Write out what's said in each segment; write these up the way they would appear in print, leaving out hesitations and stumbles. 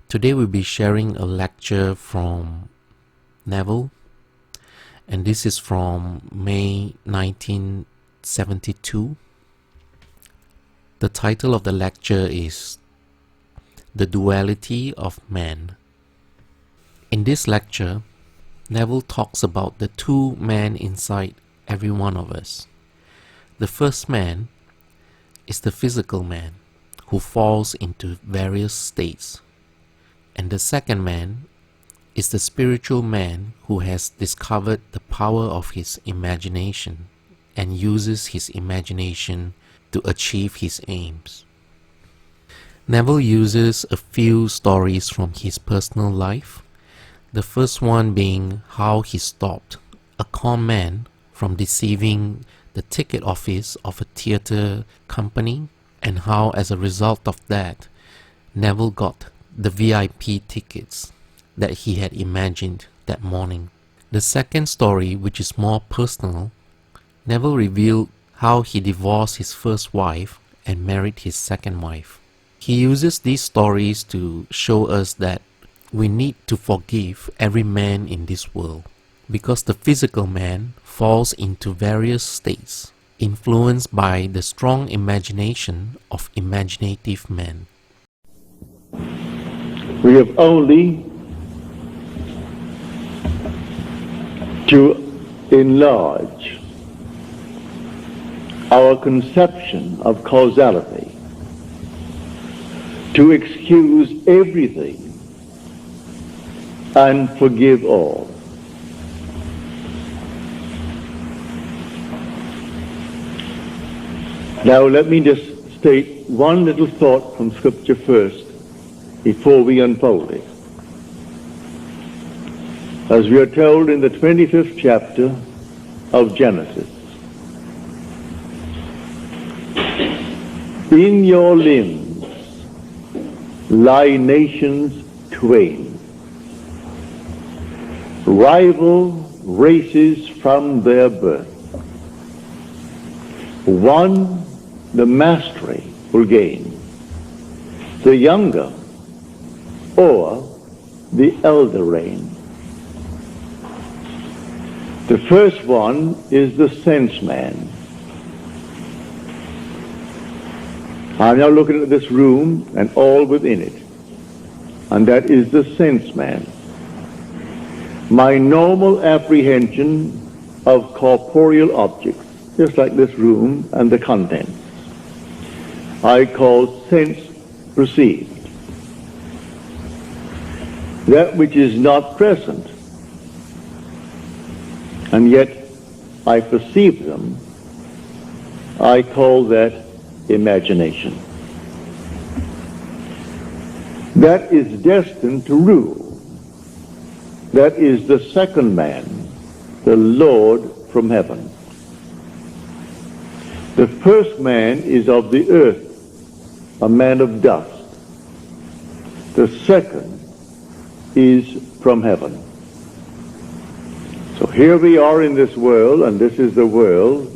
Today we'll be sharing a lecture from Neville, and this is from May 1972. The title of the lecture is The Duality of Man. In this lecture, Neville talks about the two men inside every one of us. The first man is the physical man who falls into various states. And the second man is the spiritual man who has discovered the power of his imagination and uses his imagination to achieve his aims. Neville uses a few stories from his personal life, the first one being how he stopped a con man from deceiving the ticket office of a theater company, and how as a result of that, Neville got the VIP tickets that he had imagined that morning. The second story, which is more personal, Neville revealed how he divorced his first wife and married his second wife. He uses these stories to show us that we need to forgive every man in this world, because the physical man falls into various states, influenced by the strong imagination of imaginative men. We have only to enlarge our conception of causality, to excuse everything and forgive all. Now let me just state one little thought from Scripture first before we unfold it. As we are told in the 25th chapter of Genesis, in your limbs lie nations twain, rival races from their birth. One the mastery will gain, the younger or the elder reign. The first one is the sense man. I'm now looking at this room and all within it, and that is the sense man. My normal apprehension of corporeal objects, just like this room and the contents, I call sense perceived. That which is not present, and yet I perceive them, I call that imagination. That is destined to rule. That is the second man, the Lord from heaven. The first man is of the earth, a man of dust. The second is from heaven. So here we are in this world, and this is the world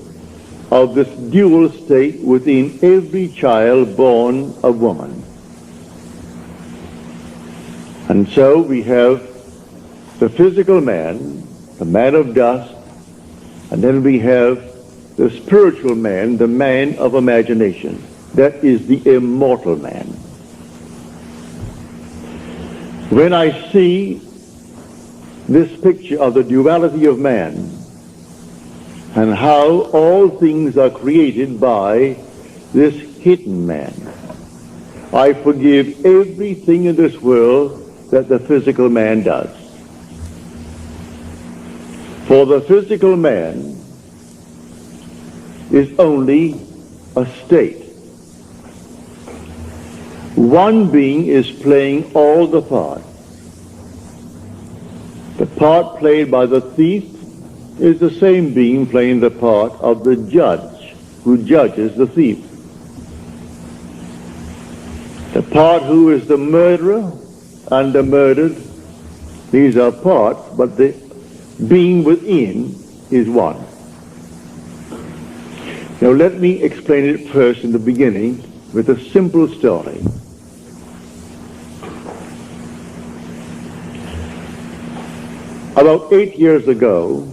of this dual state within every child born of woman. And so we have the physical man, the man of dust, and then we have the spiritual man, the man of imagination. That is the immortal man. When I see this picture of the duality of man and how all things are created by this hidden man, I forgive everything in this world that the physical man does. For the physical man is only a state. One being is playing all the parts. The part played by the thief is the same being playing the part of the judge who judges the thief. The part who is the murderer and the murdered, these are parts, but the being within is one. Now let me explain it first in the beginning with a simple story. About 8 years ago,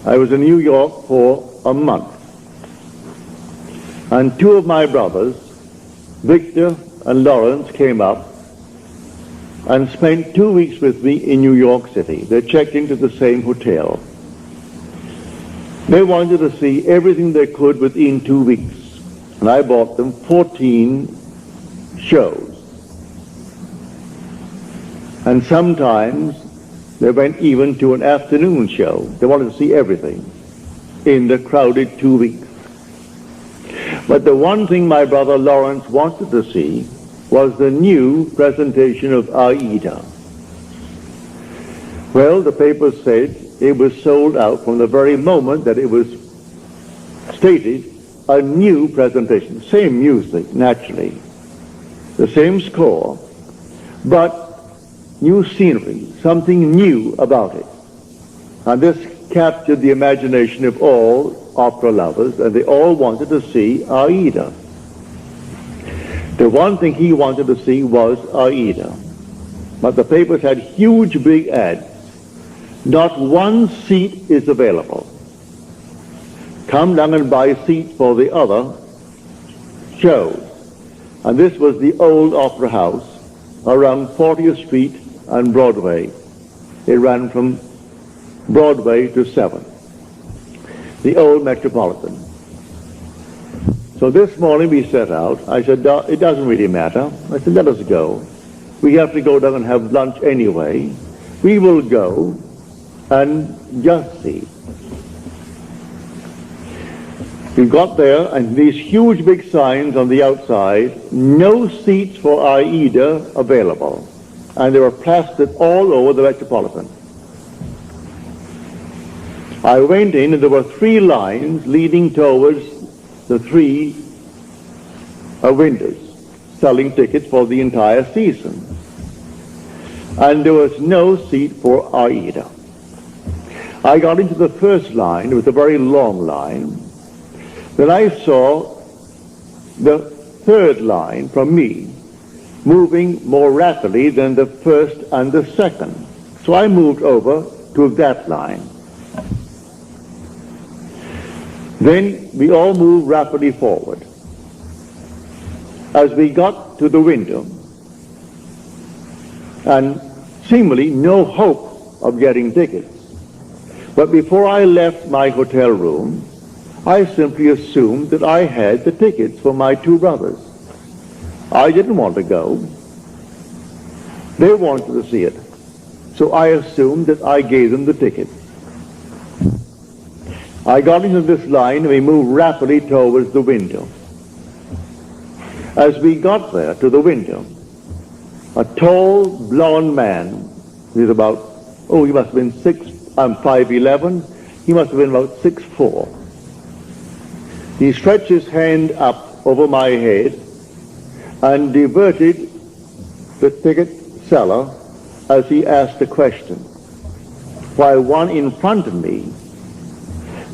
I was in New York for a month. And two of my brothers, Victor and Lawrence, came up and spent 2 weeks with me in New York City. They checked into the same hotel. They wanted to see everything they could within 2 weeks. And I bought them 14 shows. And sometimes they went even to an afternoon show. They wanted to see everything in the crowded 2 weeks. But the one thing my brother Lawrence wanted to see was the new presentation of Aida. Well, the papers said it was sold out from the very moment that it was stated, a new presentation. Same music, naturally. The same score, but new scenery, something new about it. And this captured the imagination of all opera lovers, and they all wanted to see Aida. The one thing he wanted to see was Aida. But the papers had huge big ads. Not one seat is available. Come down and buy seats for the other shows. And this was the old Opera House around 40th Street and Broadway. It ran from Broadway to 7th. The old Metropolitan. So this morning we set out. I said, it doesn't really matter. I said, let us go. We have to go down and have lunch anyway. We will go and just see. We got there, and these huge big signs on the outside, no seats for Aida available. And they were plastered all over the Metropolitan. I went in, and there were 3 lines leading towards the 3 windows, selling tickets for the entire season. And there was no seat for Aida. I got into the first line. It was a very long line. Then I saw the 3rd line from me moving more rapidly than the 1st and the 2nd. So I moved over to that line. Then we all moved rapidly forward. As we got to the window, and seemingly no hope of getting tickets. But before I left my hotel room, I simply assumed that I had the tickets for my 2 brothers. I didn't want to go. They wanted to see it. So I assumed that I gave them the tickets. I got into this line, and we moved rapidly towards the window. As we got there to the window, a tall, blond man, he was about, he must have been 5'11", he must have been about 6'4". He stretched his hand up over my head and diverted the ticket seller as he asked a question, while one in front of me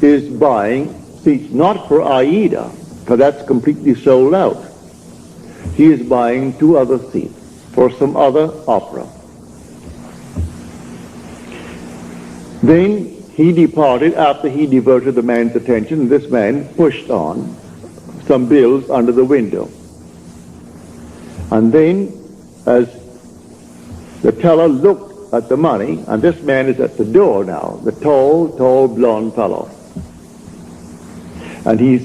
is buying seats not for Aida, because that's completely sold out. He is buying 2 other seats for some other opera. Then he departed after he diverted the man's attention, and this man pushed on some bills under the window. And then, as the teller looked at the money, and this man is at the door now, the tall, blond fellow. And he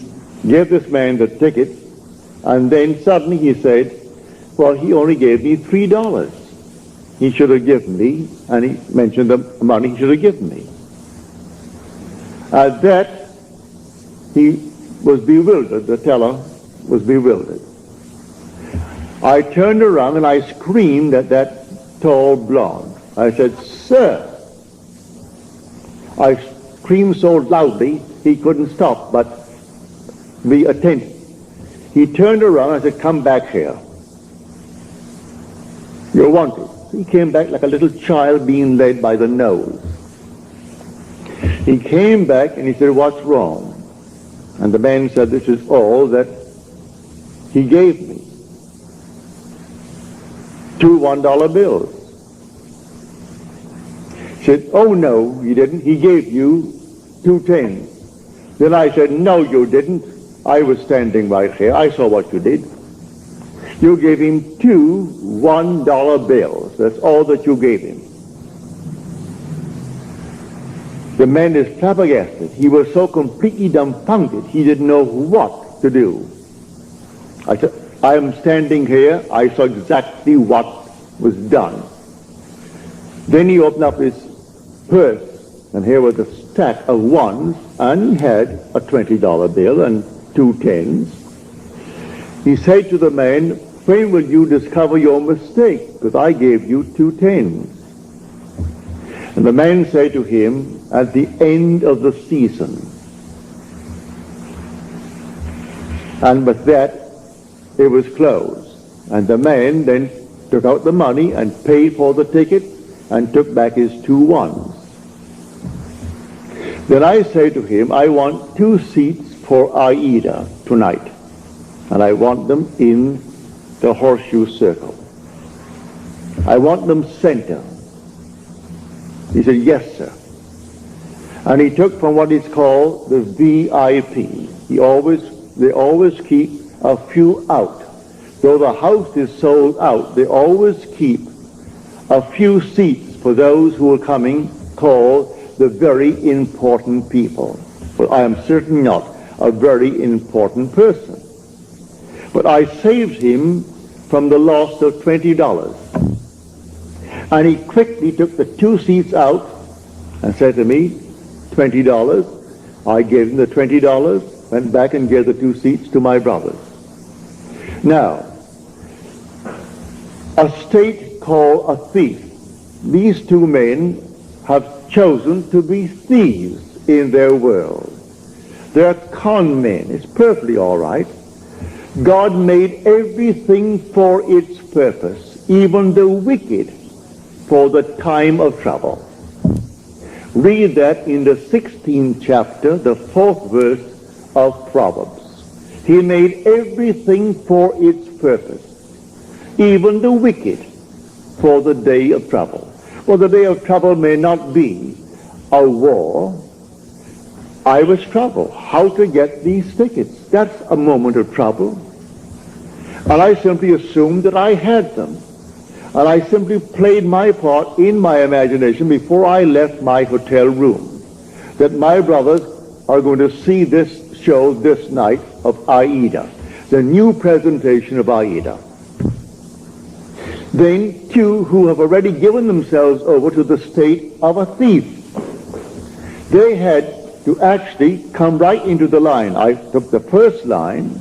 gave this man the ticket, and then suddenly he said, well, he only gave me $3. He should have given me, and he mentioned the money he should have given me. At that, he was bewildered. The teller was bewildered. I turned around and I screamed at that tall blonde. I said, sir. I screamed so loudly he couldn't stop but be attentive. He turned around and I said, come back here. You're wanted. He came back like a little child being led by the nose. He came back and he said, what's wrong? And the man said, this is all that he gave me. 2 $1 bills. He said, oh no, he didn't. He gave you 2 tens. Then I said, no, you didn't. I was standing right here. I saw what you did. You gave him 2 $1 bills. That's all that you gave him. The man is flabbergasted. He was so completely dumbfounded, he didn't know what to do. I said, I am standing here. I saw exactly what was done. Then he opened up his purse, and here was a stack of ones, and he had a $20 bill and 2 tens. He said to the man, when will you discover your mistake? Because I gave you 2 tens. And the man said to him, at the end of the season. And with that, it was closed. And the man then took out the money and paid for the ticket and took back his 2 ones. Then I say to him, I want 2 seats for Aida tonight. And I want them in the horseshoe circle. I want them center. He said, yes, sir. And he took from what is called the VIP. They always keep a few out. Though the house is sold out, they always keep a few seats for those who are coming, called the very important people. But I am certainly not a very important person. But I saved him from the loss of $20. And he quickly took the 2 seats out and said to me, $20. I gave him the $20, went back and gave the 2 seats to my brothers. Now, a state called a thief. These 2 men have chosen to be thieves in their world. They're con men. It's perfectly all right. God made everything for its purpose, even the wicked for the time of trouble. Read that in the 16th chapter, the 4th verse of Proverbs. He made everything for its purpose, even the wicked for the day of trouble. Well, the day of trouble may not be a war. I was troubled. How to get these tickets? That's a moment of trouble. And I simply assumed that I had them. And I simply played my part in my imagination before I left my hotel room, that my brothers are going to see this show this night of Aida, the new presentation of Aida. Then 2 who have already given themselves over to the state of a thief. They had to actually come right into the line. I took the first line.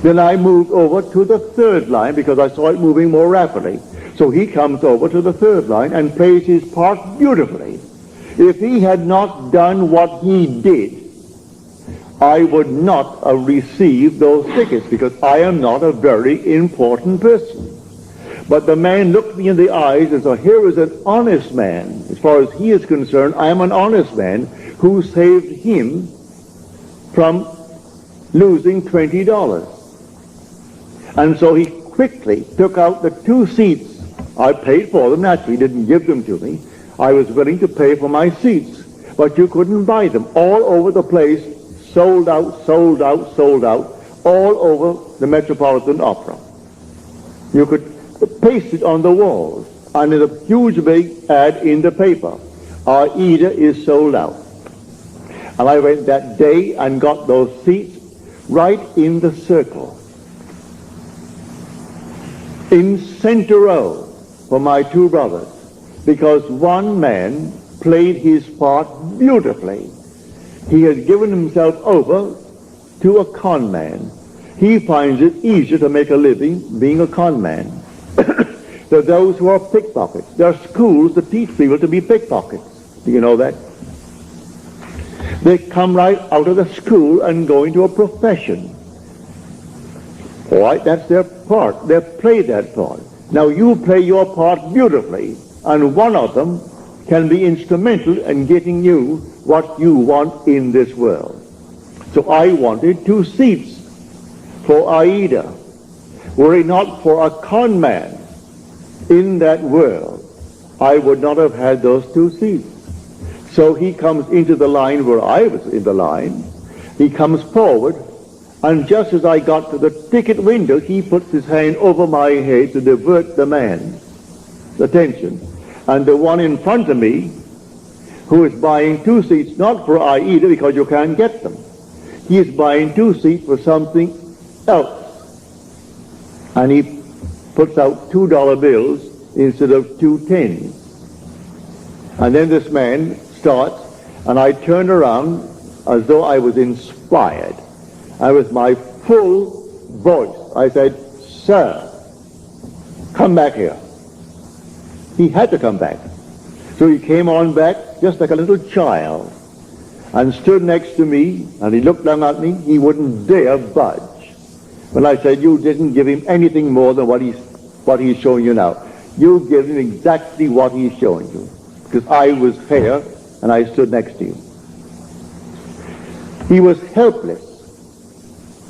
Then I moved over to the 3rd line because I saw it moving more rapidly. So he comes over to the 3rd line and plays his part beautifully. If he had not done what he did, I would not have received those tickets because I am not a very important person. But the man looked me in the eyes and said, here is an honest man. As far as he is concerned, I am an honest man who saved him from losing $20. And so he quickly took out the 2 seats. I paid for them. Naturally, he didn't give them to me. I was willing to pay for my seats. But you couldn't buy them. All over the place, sold out, sold out, sold out, all over the Metropolitan Opera. You could paste it on the walls. And in a huge big ad in the paper, Aida is sold out. And I went that day and got those seats right in the circle, in center row for my 2 brothers, because one man played his part beautifully. He has given himself over to a con man. He finds it easier to make a living being a con man. There are those who are pickpockets. There are schools that teach people to be pickpockets. Do you know that? They come right out of the school and go into a profession. All right, that's their part. They play that part. Now you play your part beautifully, and one of them can be instrumental in getting you what you want in this world. So I wanted 2 seats for Aida. Were it not for a con man in that world I would not have had those 2 seats. So he comes into the line where I was in the line. He comes forward, and just as I got to the ticket window, he puts his hand over my head to divert the man's attention. And the one in front of me, who is buying 2 seats, not for AIDA because you can't get them. He is buying 2 seats for something else. And he puts out $2 bills instead of 2 10s. And then this man starts, and I turned around as though I was inspired. And with my full voice, I said, "Sir, come back here." He had to come back. So he came on back just like a little child and stood next to me, and he looked down at me. He wouldn't dare budge. When I said, "You didn't give him anything more than what he's showing you now. You give him exactly what he's showing you." Because I was fair, and I stood next to you. He was helpless.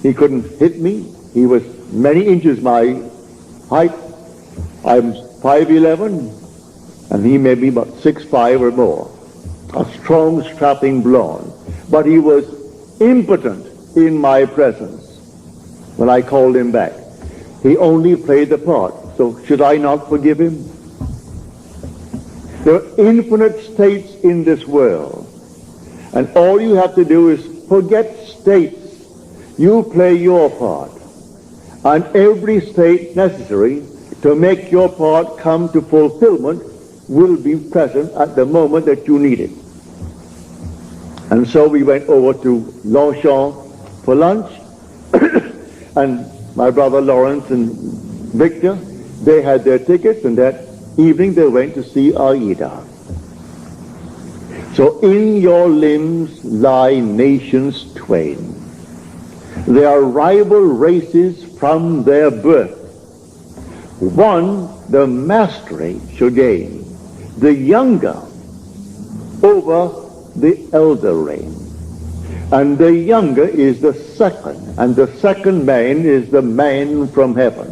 He couldn't hit me. He was many inches my height. I'm 5'11", and he may be about 6'5" or more. A strong, strapping blonde. But he was impotent in my presence when I called him back. He only played the part. So should I not forgive him? There are infinite states in this world. And all you have to do is forget states. You play your part. And every state necessary to make your part come to fulfillment will be present at the moment that you need it. And so we went over to Longchamp for lunch. And my brother Lawrence and Victor, they had their tickets, and that evening they went to see Aida. So in your limbs lie nations twain. They are rival races from their birth. One the mastery shall gain, the younger over the elder reign. And the younger is the second, and the second man is the man from heaven.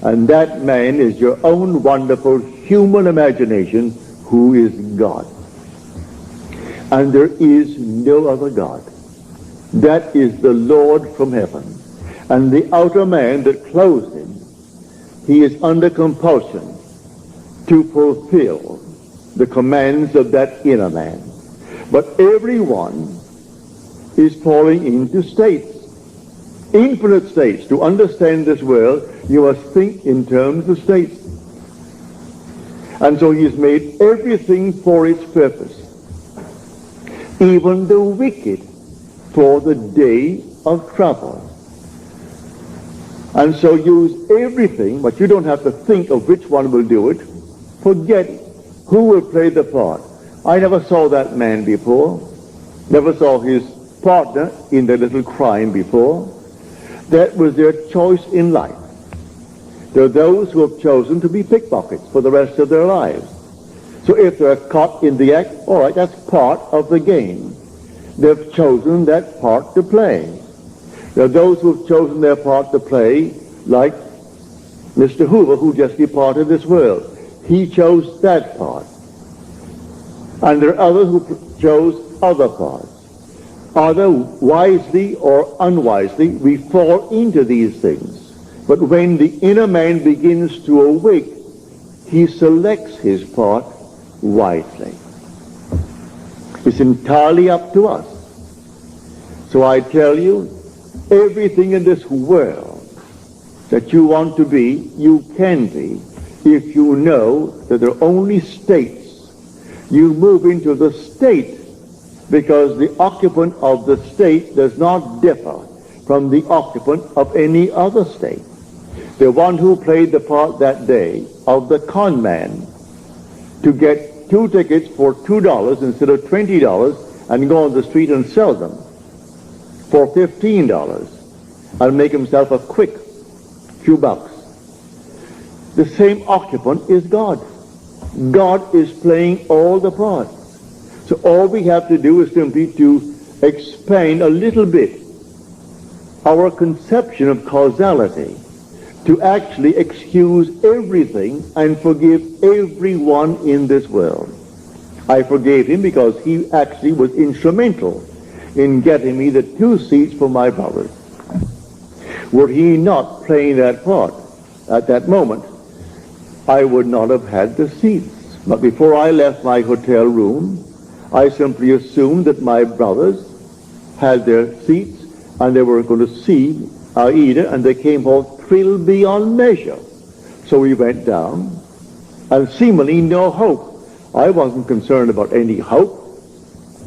And that man is your own wonderful human imagination, who is God. And there is no other God. That is the Lord from heaven. And the outer man that clothes him, he is under compulsion to fulfill the commands of that inner man. But everyone is falling into states, infinite states. To understand this world, you must think in terms of states. And so he has made everything for its purpose, even the wicked for the day of trouble. And so use everything, but you don't have to think of which one will do it. Forget who will play the part. I never saw that man before, never saw his partner in the little crime before. That was their choice in life. There are those who have chosen to be pickpockets for the rest of their lives. So if they're caught in the act, all right, that's part of the game. They've chosen that part to play. There are those who have chosen their part to play, like Mr. Hoover, who just departed this world. He chose that part. And there are others who chose other parts. Either wisely or unwisely, we fall into these things. But when the inner man begins to awake, he selects his part wisely. It's entirely up to us. So I tell you, everything in this world that you want to be, you can be, if you know that there are only states. You move into the state because the occupant of the state does not differ from the occupant of any other state. The one who played the part that day of the con man to get 2 tickets for $2 instead of $20 and go on the street and sell them for $15 and make himself a quick few bucks. The same occupant is God. God is playing all the parts. So all we have to do is simply to expand a little bit our conception of causality, to actually excuse everything and forgive everyone in this world. I forgave him because he actually was instrumental in getting me the 2 seats for my brothers. Were he not playing that part at that moment, I would not have had the seats. But before I left my hotel room, I simply assumed that my brothers had their seats and they were going to see Aida, and they came home thrilled beyond measure. So we went down, and seemingly no hope. I wasn't concerned about any hope.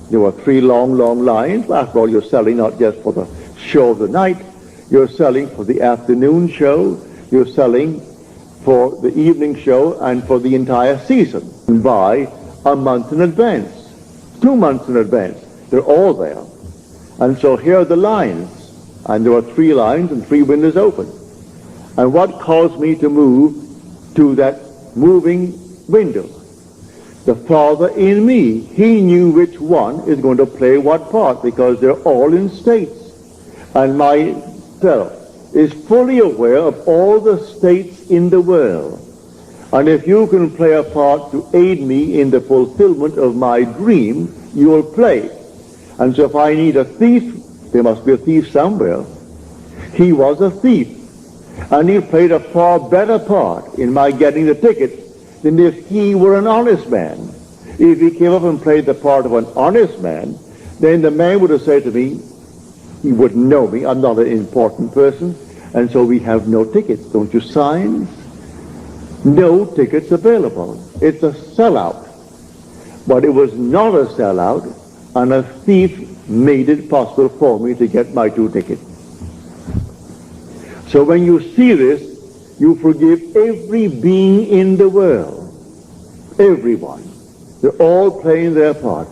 There were 3 long, long lines. After all, you're selling not just for the show of the night, you're selling for the afternoon show, you're selling for the evening show, and for the entire season. And buy a month in advance, 2 months in advance. They're all there. And so here are the lines. And there were 3 lines and 3 windows open. And what caused me to move to that moving window? The Father in me, he knew which one is going to play what part, because they're all in states. And my fellow is fully aware of all the states in the world. And if you can play a part to aid me in the fulfillment of my dream, you will play. And so if I need a thief, there must be a thief somewhere. He was a thief. And he played a far better part in my getting the ticket than if he were an honest man. If he came up and played the part of an honest man, then the man would have said to me, he wouldn't know me, I'm not an important person, and so we have no tickets. Don't you sign? No tickets available. It's a sellout. But it was not a sellout, and a thief made it possible for me to get my 2 tickets. So when you see this, you forgive every being in the world. Everyone. They're all playing their part.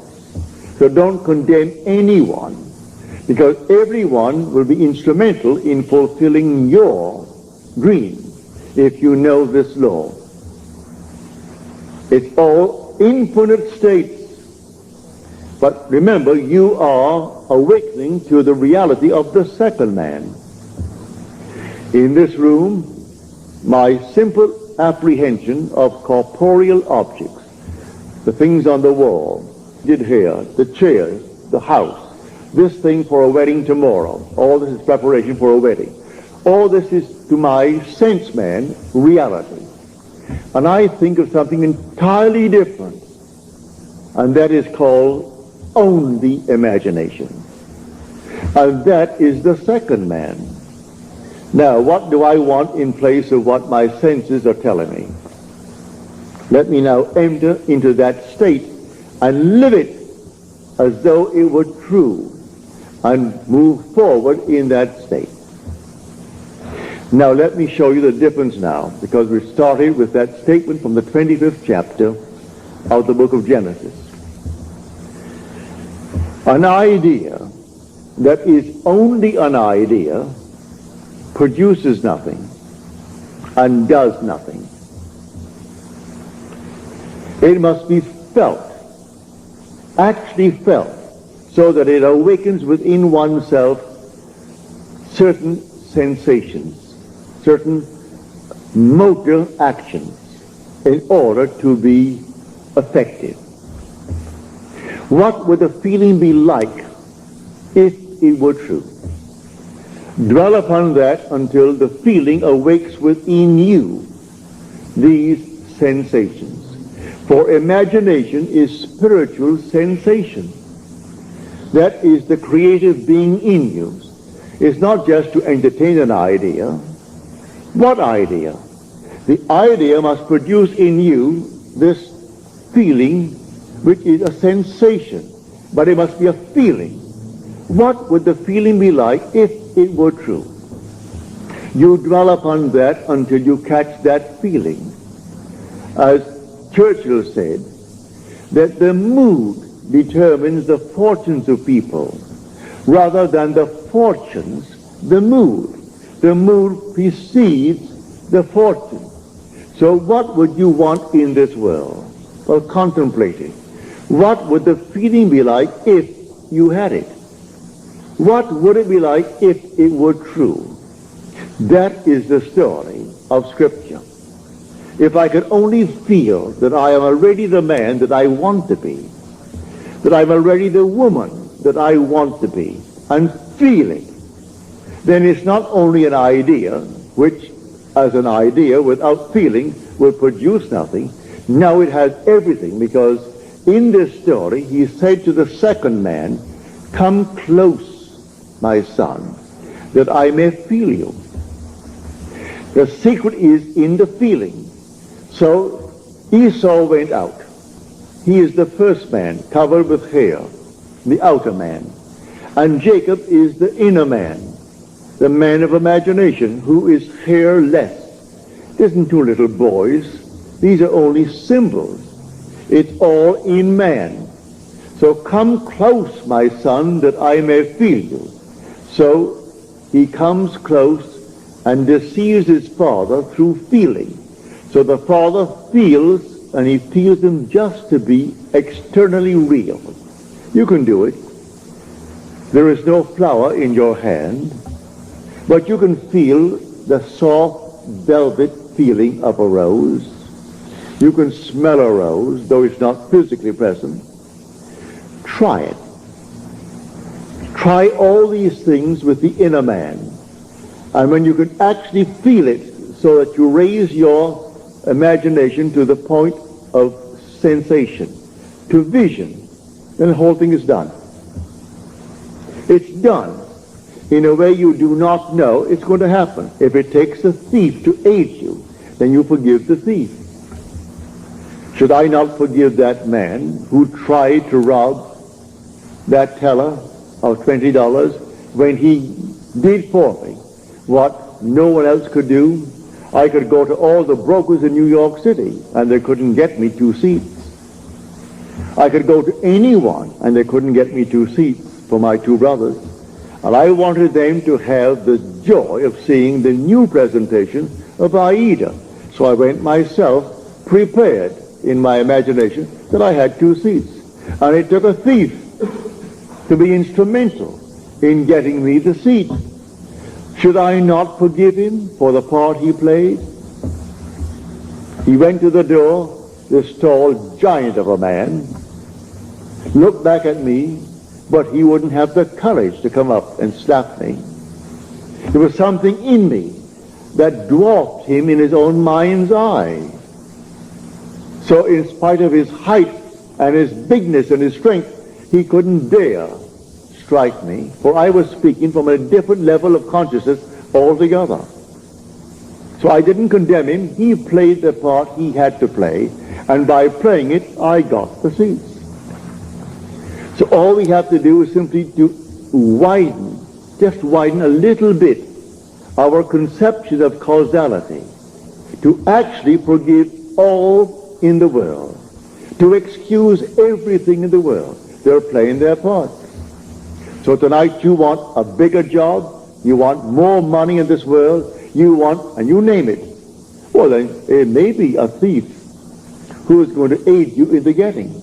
So don't condemn anyone, because everyone will be instrumental in fulfilling your dream if you know this law. It's all infinite states. But remember, you are awakening to the reality of the second man. In this room, my simple apprehension of corporeal objects, the things on the wall, did here, the chairs, the house, this thing for a wedding tomorrow, all this is preparation for a wedding. All this is, to my sense man, reality. And I think of something entirely different, and that is called only imagination. And that is the second man. Now, what do I want in place of what my senses are telling me? Let me now enter into that state and live it as though it were true, and move forward in that state. Now let me show you the difference now, because we started with that statement from the 25th chapter of the book of Genesis. An idea that is only an idea produces nothing and does nothing. It must be felt, actually felt, so that it awakens within oneself certain sensations, certain motor actions in order to be effective. What would the feeling be like if it were true? Dwell upon that until the feeling awakes within you these sensations. For imagination is spiritual sensation. That is the creative being in you. It's not just to entertain an idea. What idea? The idea must produce in you this feeling, which is a sensation, but it must be a feeling. What would the feeling be like if it were true? You dwell upon that until you catch that feeling. As Churchill said, that the mood determines the fortunes of people rather than the fortunes, the mood. The mood precedes the fortune. So what would you want in this world? Well, contemplate it. What would the feeling be like if you had it? What would it be like if it were true? That is the story of Scripture. If I could only feel that I am already the man that I want to be, that I'm already the woman that I want to be, and feel it, then it's not only an idea, which as an idea without feeling will produce nothing. Now it has everything, because in this story he said to the second man, "Come close, my son, that I may feel you." The secret is in the feeling. So Esau went out. He is the first man, covered with hair, the outer man. And Jacob is the inner man, the man of imagination, who is hairless. It isn't two little boys. These are only symbols. It's all in man. So come close, my son, that I may feel you. So he comes close and deceives his father through feeling. So the father feels, and he feels him just to be externally real. You can do it. There is no flower in your hand, but you can feel the soft velvet feeling of a rose. You can smell a rose, though it's not physically present. Try it. Try all these things with the inner man. And when you can actually feel it, so that you raise your imagination to the point of sensation, to vision, then the whole thing is done. It's done in a way you do not know it's going to happen. If it takes a thief to aid you, then you forgive the thief. Should I not forgive that man who tried to rob that teller of $20 when he did for me what no one else could do? I could go to all the brokers in New York City and they couldn't get me 2 seats. I could go to anyone and they couldn't get me 2 seats for my 2 brothers. And I wanted them to have the joy of seeing the new presentation of Aida. So I went myself prepared in my imagination that I had 2 seats. And it took a thief to be instrumental in getting me the seat. Should I not forgive him for the part he played? He went to the door, this tall giant of a man, looked back at me, but he wouldn't have the courage to come up and slap me. There was something in me that dwarfed him in his own mind's eye. So in spite of his height and his bigness and his strength, he couldn't dare strike me, for I was speaking from a different level of consciousness altogether. So I didn't condemn him. He played the part he had to play, and by playing it, I got the seats. So all we have to do is simply to widen, just widen a little bit, our conception of causality, to actually forgive all in the world, to excuse everything in the world. They're playing their part. So tonight you want a bigger job, you want more money in this world, you want, and you name it. Well then, it may be a thief who is going to aid you in the getting,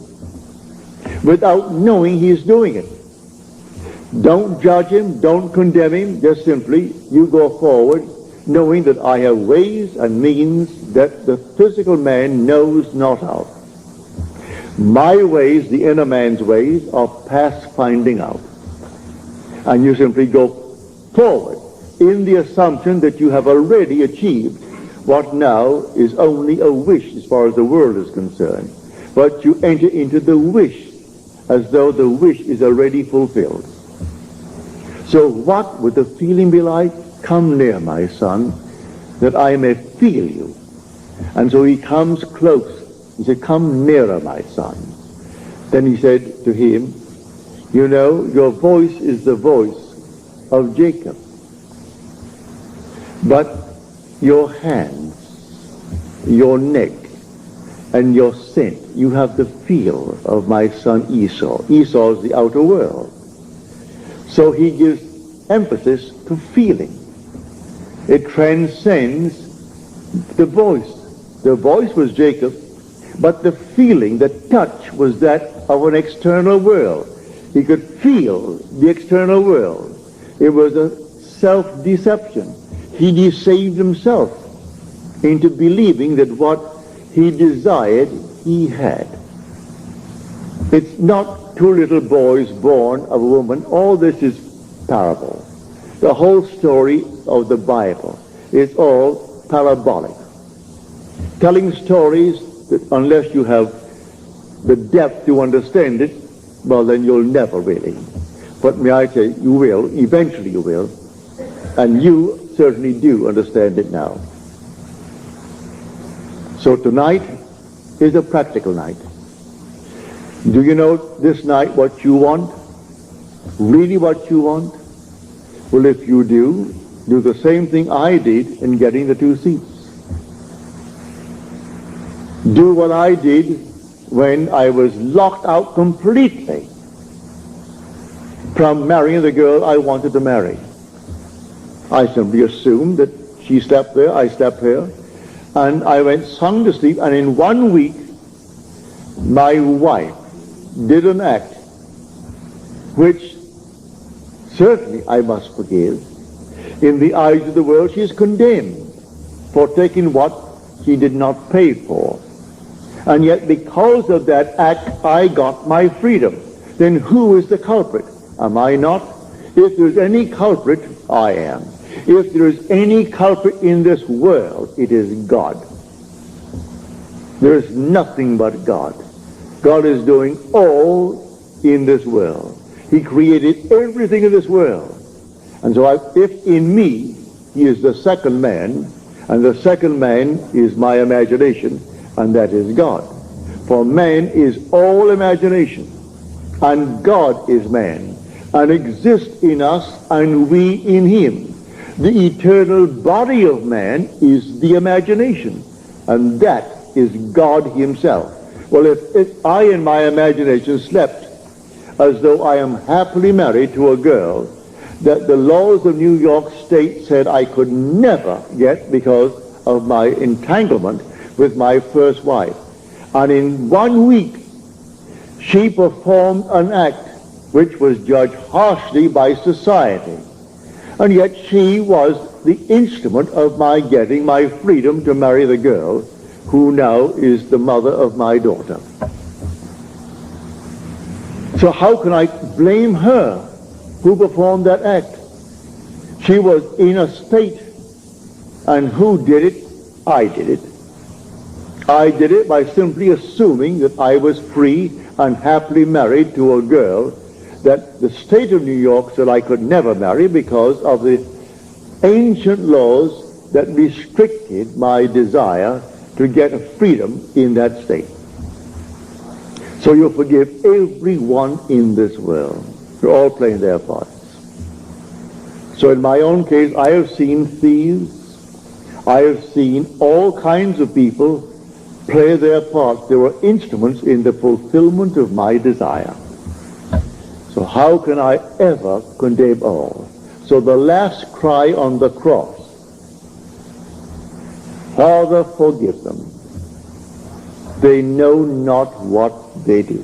without knowing he's doing it. Don't judge him, don't condemn him, just simply you go forward knowing that I have ways and means that the physical man knows not of. My ways, the inner man's ways, are past finding out. And you simply go forward in the assumption that you have already achieved what now is only a wish as far as the world is concerned. But you enter into the wish as though the wish is already fulfilled. So what would the feeling be like? Come near, my son, that I may feel you. And so he comes close. He said, come nearer, my son. Then he said to him, you know, your voice is the voice of Jacob, but your hands, your neck, and your scent, you have the feel of my son Esau. Esau is the outer world. So he gives emphasis to feeling. It transcends the voice. The voice was Jacob, but the feeling, the touch, was that of an external world. He could feel the external world. It was a self-deception. he deceived himself into believing that what he desired he had. It's not two little boys born of a woman. All this is parable. The whole story of the Bible is all parabolic. Telling stories that unless you have the depth to understand it, well, then you'll never really. But may I say, you will, eventually you will, and you certainly do understand it now. So tonight is a practical night. Do you know this night what you want? Really what you want? Well, if you do the same thing I did in getting the 2 seats. Do what I did when I was locked out completely from marrying the girl I wanted to marry. I simply assumed that she slept there, I slept here, and I went sound to sleep, and in 1 week my wife did an act which certainly I must forgive. In the eyes of the world she is condemned for taking what she did not pay for. And yet because of that act I got my freedom. Then who is the culprit? Am I not? If there's any culprit, I am. If there's any culprit in this world, it is God. There is nothing but God. God is doing all in this world. He created everything in this world. And so if in me he is the second man, and the second man is my imagination, and that is God. For man is all imagination, and God is man, and exists in us, and we in him. The eternal body of man is the imagination, and that is God himself. Well, if I in my imagination slept as though I am happily married to a girl that the laws of New York State said I could never get because of my entanglement with my first wife, and in 1 week she performed an act which was judged harshly by society, and yet she was the instrument of my getting my freedom to marry the girl who now is the mother of my daughter. So how can I blame her who performed that act? She was in a state, and who did it? I did it. I did it by simply assuming that I was free and happily married to a girl that the state of New York said I could never marry because of the ancient laws that restricted my desire to get a freedom in that state. So you forgive everyone in this world. They're all playing their parts. So in my own case, I have seen thieves. I have seen all kinds of people play their parts. They were instruments in the fulfillment of my desire. So how can I ever condemn all? So the last cry on the cross, Father, forgive them. They know not what they do.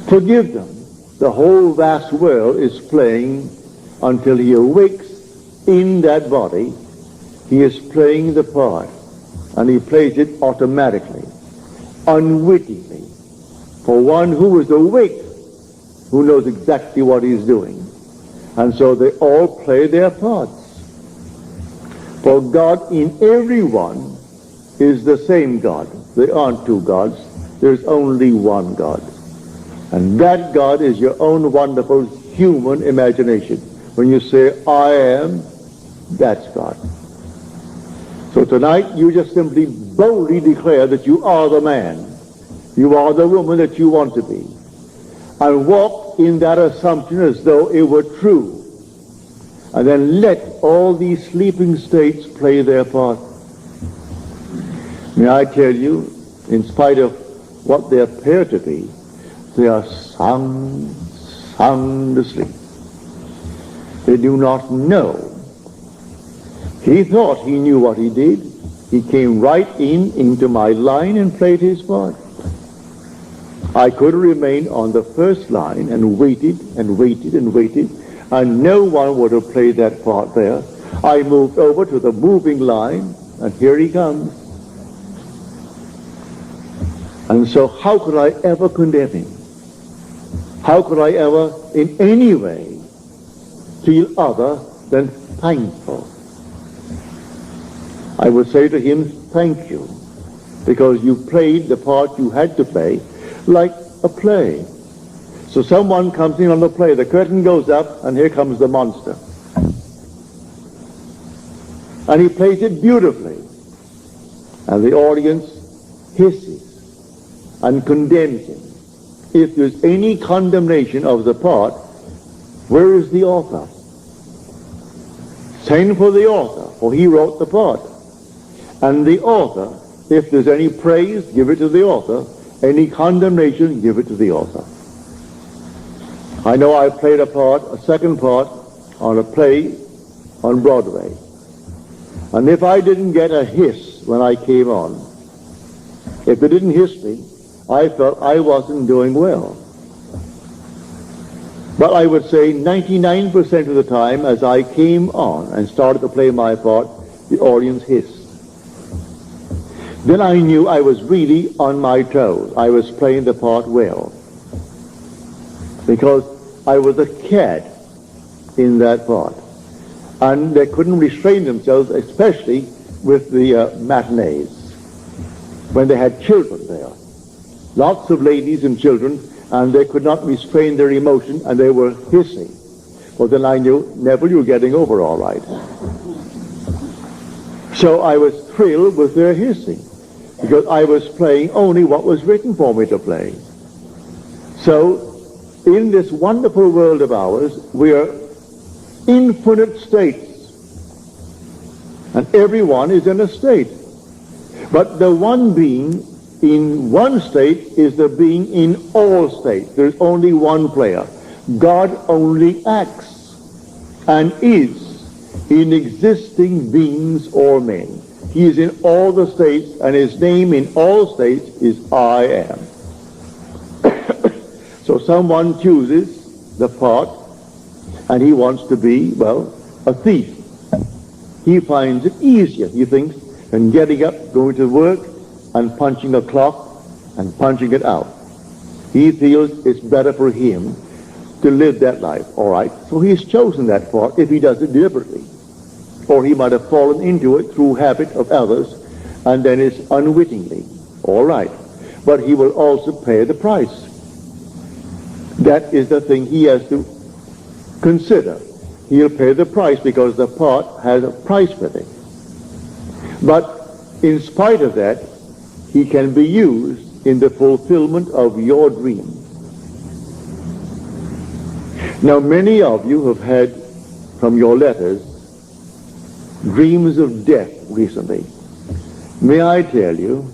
Forgive them. The whole vast world is playing until he awakes in that body. He is playing the part, and he plays it automatically, unwittingly. For one who is awake, who knows exactly what he's doing. And so they all play their parts. For God in everyone is the same God. There aren't two gods. There's only one God. And that God is your own wonderful human imagination. When you say, I am, that's God. So tonight you just simply boldly declare that you are the man. You are the woman that you want to be. And walk in that assumption as though it were true. And then let all these sleeping states play their part. May I tell you, in spite of what they appear to be, they are sound asleep. They do not know. He thought he knew what he did. He came right into my line and played his part. I could have remained on the first line and waited and waited and waited and no one would have played that part there. I moved over to the moving line, and here he comes. And so how could I ever condemn him? How could I ever in any way feel other than thankful? I would say to him, thank you, because you played the part you had to play like a play. So someone comes in on the play, the curtain goes up, and here comes the monster. And he plays it beautifully. And the audience hisses and condemns him. If there's any condemnation of the part, where is the author? Send for the author, for he wrote the part. And the author, if there's any praise, give it to the author. Any condemnation, give it to the author. I know I played a second part, on a play on Broadway. And if I didn't get a hiss when I came on, if they didn't hiss me, I felt I wasn't doing well. But I would say 99% of the time as I came on and started to play my part, the audience hissed. Then I knew I was really on my toes. I was playing the part well. Because I was a cat in that part. And they couldn't restrain themselves, especially with the matinees, when they had children there. Lots of ladies and children, and they could not restrain their emotion, and they were hissing. Well, then I knew, Neville, you're getting over all right. So I was thrilled with their hissing, because I was playing only what was written for me to play. So, in this wonderful world of ours, we are infinite states, and everyone is in a state. But the one being in one state is the being in all states. There's only one player. God only acts and is in existing beings or men. He is in all the states, and his name in all states is I am. So someone chooses the part, and he wants to be, well, a thief. He finds it easier, he thinks, than getting up, going to work, and punching a clock and punching it out. He feels it's better for him to live that life. All right, so he's chosen that part if he does it deliberately. Or he might have fallen into it through habit of others, and then it's unwittingly. All right, but he will also pay the price. That is the thing he has to consider. He'll pay the price because the part has a price with it. But in spite of that, he can be used in the fulfillment of your dream. Now, many of you have had, from your letters, dreams of death recently. May I tell you,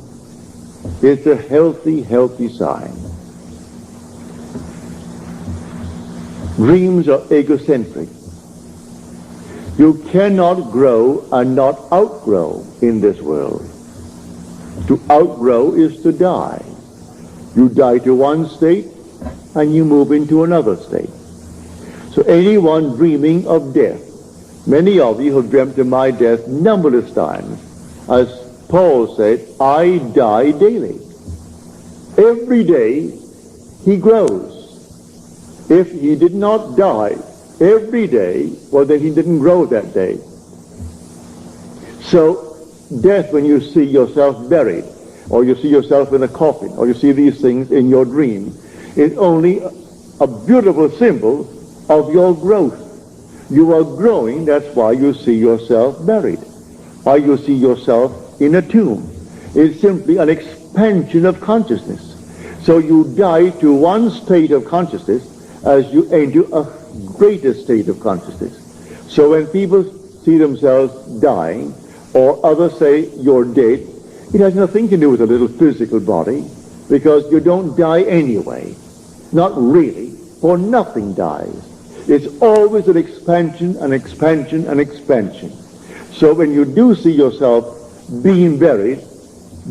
it's a healthy, healthy sign. Dreams are egocentric. You cannot grow and not outgrow in this world. To outgrow is to die. You die to one state and you move into another state. So anyone dreaming of death, many of you have dreamt of my death numberless times. As Paul said, I die daily. Every day he grows. If he did not die every day, well, then he didn't grow that day. So death, when you see yourself buried, or you see yourself in a coffin, or you see these things in your dream, is only a beautiful symbol of your growth. You are growing, that's why you see yourself buried, why you see yourself in a tomb. It's simply an expansion of consciousness. So you die to one state of consciousness as you enter a greater state of consciousness. So when people see themselves dying, or others say you're dead, it has nothing to do with a little physical body, because you don't die anyway. Not really, for nothing dies. It's always an expansion, an expansion, an expansion. So when you do see yourself being buried,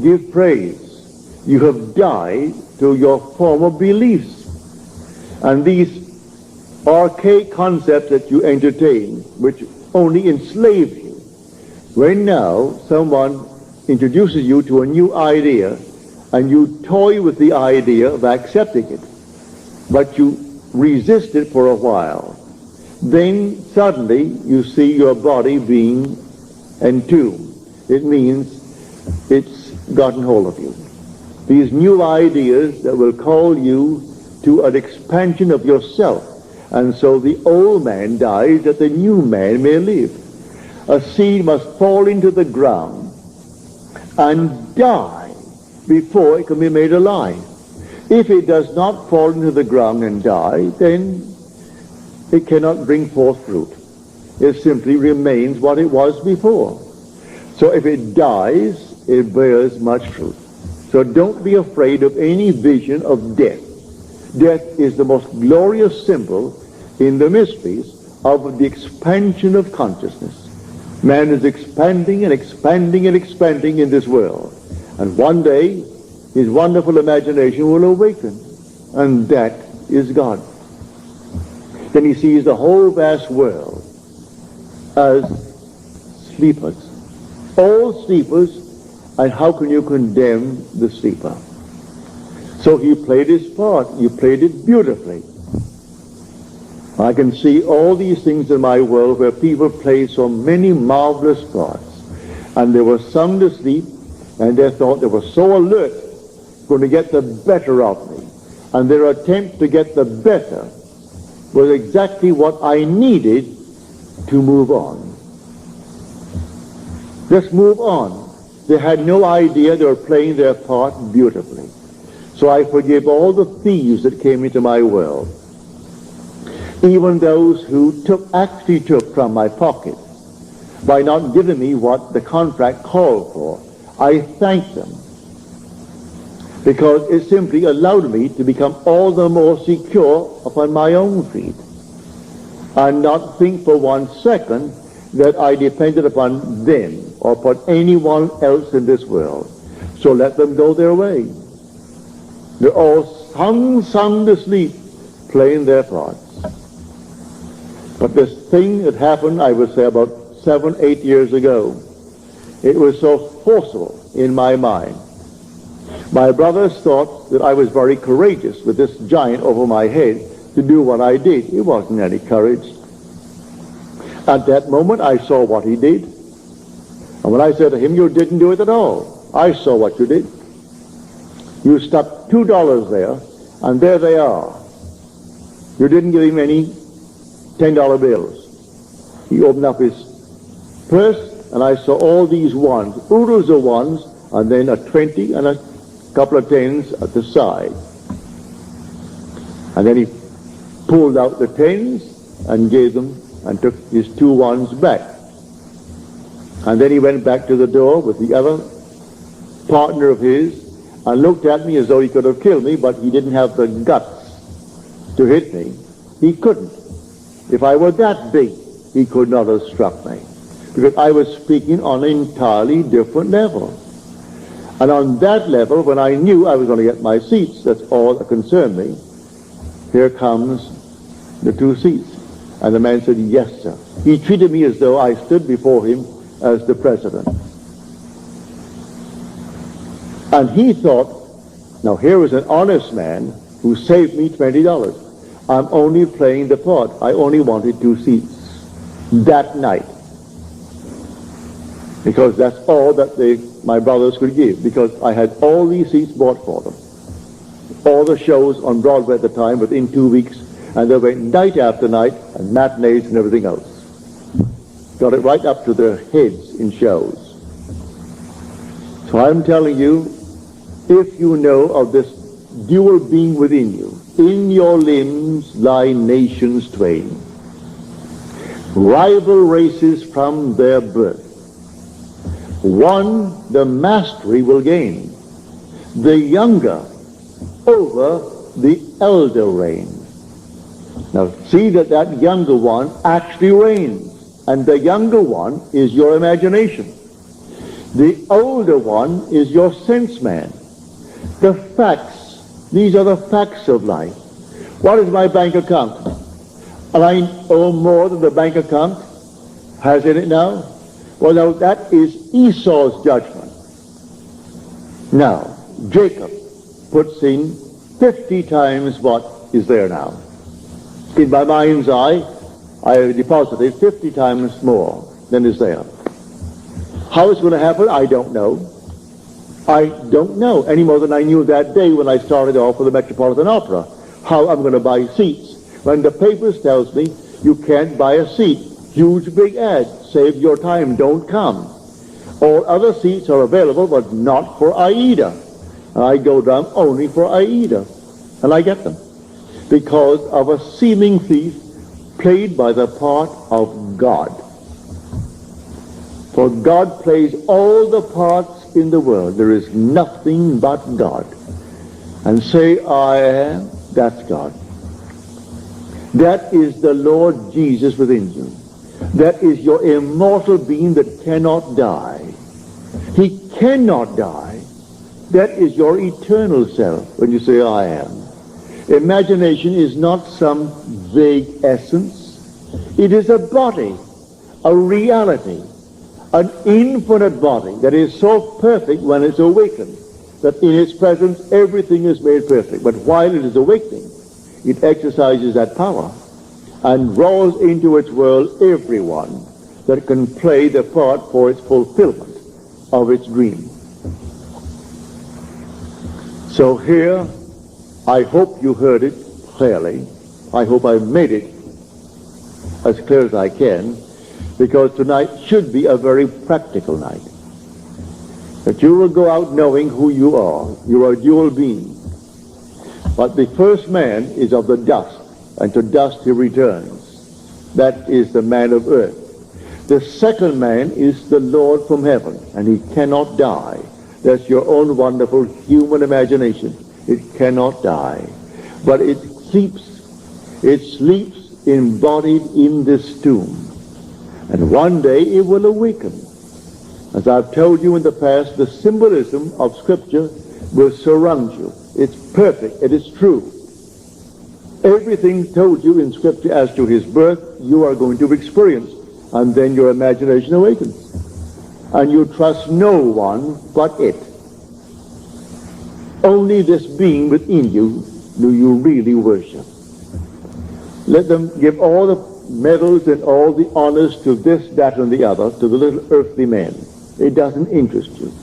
give praise. You have died to your former beliefs. And these archaic concepts that you entertain, which only enslave you. When now someone introduces you to a new idea, and you toy with the idea of accepting it, but you resist it for a while, then suddenly you see your body being entombed. It means it's gotten hold of you. These new ideas that will call you to an expansion of yourself. And so the old man dies that the new man may live. A seed must fall into the ground and die before it can be made alive. If it does not fall into the ground and die, then it cannot bring forth fruit. It simply remains what it was before. So if it dies, it bears much fruit. So don't be afraid of any vision of death. Death is the most glorious symbol in the mysteries of the expansion of consciousness. Man is expanding and expanding and expanding in this world. And one day, his wonderful imagination will awaken. And that is God. Then he sees the whole vast world as sleepers. All sleepers, and how can you condemn the sleeper? So he played his part. He played it beautifully. I can see all these things in my world where people play so many marvelous parts. And they were sung to sleep, and they thought they were so alert, going to get the better of me. And their attempt to get the better was exactly what I needed to move on. Just move on. They had no idea they were playing their part beautifully. So I forgive all the thieves that came into my world. Even those who actually took from my pocket by not giving me what the contract called for. I thank them, because it simply allowed me to become all the more secure upon my own feet and not think for 1 second that I depended upon them or upon anyone else in this world. So let them go their way. They're all sung to sleep, playing their parts. But this thing that happened, I would say about 7, 8 years ago, it was so forcible in my mind. My brothers thought that I was very courageous with this giant over my head to do what I did. It wasn't any courage. At that moment, I saw what he did. And when I said to him, you didn't do it at all. I saw what you did. You stuck $2 there, and there they are. You didn't give him any $10 bills. He opened up his purse, and I saw all these ones, oodles of ones, and then a 20 and a couple of 10s at the side. And then he pulled out the 10s and gave them and took his 2 1s back. And then he went back to the door with the other partner of his and looked at me as though he could have killed me, but he didn't have the guts to hit me. He couldn't. If I were that big, he could not have struck me, because I was speaking on an entirely different level. And on that level, when I knew I was going to get my seats, that's all that concerned me, here comes the 2 seats. And the man said, yes, sir. He treated me as though I stood before him as the president. And he thought, now here is an honest man who saved me $20. I'm only playing the part. I only wanted 2 seats that night, because that's all that my brothers could give, because I had all these seats bought for them. All the shows on Broadway at the time within 2 weeks, and they went night after night, and matinees and everything else. Got it right up to their heads in shows. So I'm telling you, if you know of this dual being within you, in your limbs lie nations twain, rival races from their birth. One the mastery will gain, the younger over the elder reign. Now see that younger one actually reigns, and the younger one is your imagination. The older one is your sense man. The facts, these are the facts of life. What is my bank account? And I own more than the bank account has in it now. Well, now that is Esau's judgment. Now, Jacob puts in 50 times what is there now. In my mind's eye, I have deposited 50 times more than is there. How it's going to happen, I don't know. I don't know any more than I knew that day when I started off with the Metropolitan Opera, how I'm going to buy seats. When the papers tells me you can't buy a seat, huge big ad, save your time, don't come. All other seats are available, but not for Aida. And I go down only for Aida, and I get them. Because of a seeming thief played by the part of God. For God plays all the parts in the world. There is nothing but God. And say, I am, that's God. That is the Lord Jesus within you. That is your immortal being that cannot die. He cannot die. That is your eternal self when you say, I am. Imagination is not some vague essence. It is a body, a reality, an infinite body that is so perfect when it's awakened that in its presence everything is made perfect. But while it is awakening, it exercises that power and draws into its world everyone that can play the part for its fulfillment of its dream. So here, I hope you heard it clearly. I hope I made it as clear as I can, because tonight should be a very practical night. That you will go out knowing who you are. You are a dual being. But the first man is of the dust, and to dust he returns. That is the man of earth. The second man is the Lord from heaven, and he cannot die. That's your own wonderful human imagination. It cannot die. But it sleeps embodied in this tomb. And one day it will awaken. As I've told you in the past, the symbolism of Scripture will surround you. It's perfect. It is true. Everything told you in Scripture as to his birth, you are going to experience. And then your imagination awakens. And you trust no one but it. Only this being within you do you really worship. Let them give all the medals and all the honors to this, that, and the other, to the little earthly man. It doesn't interest you.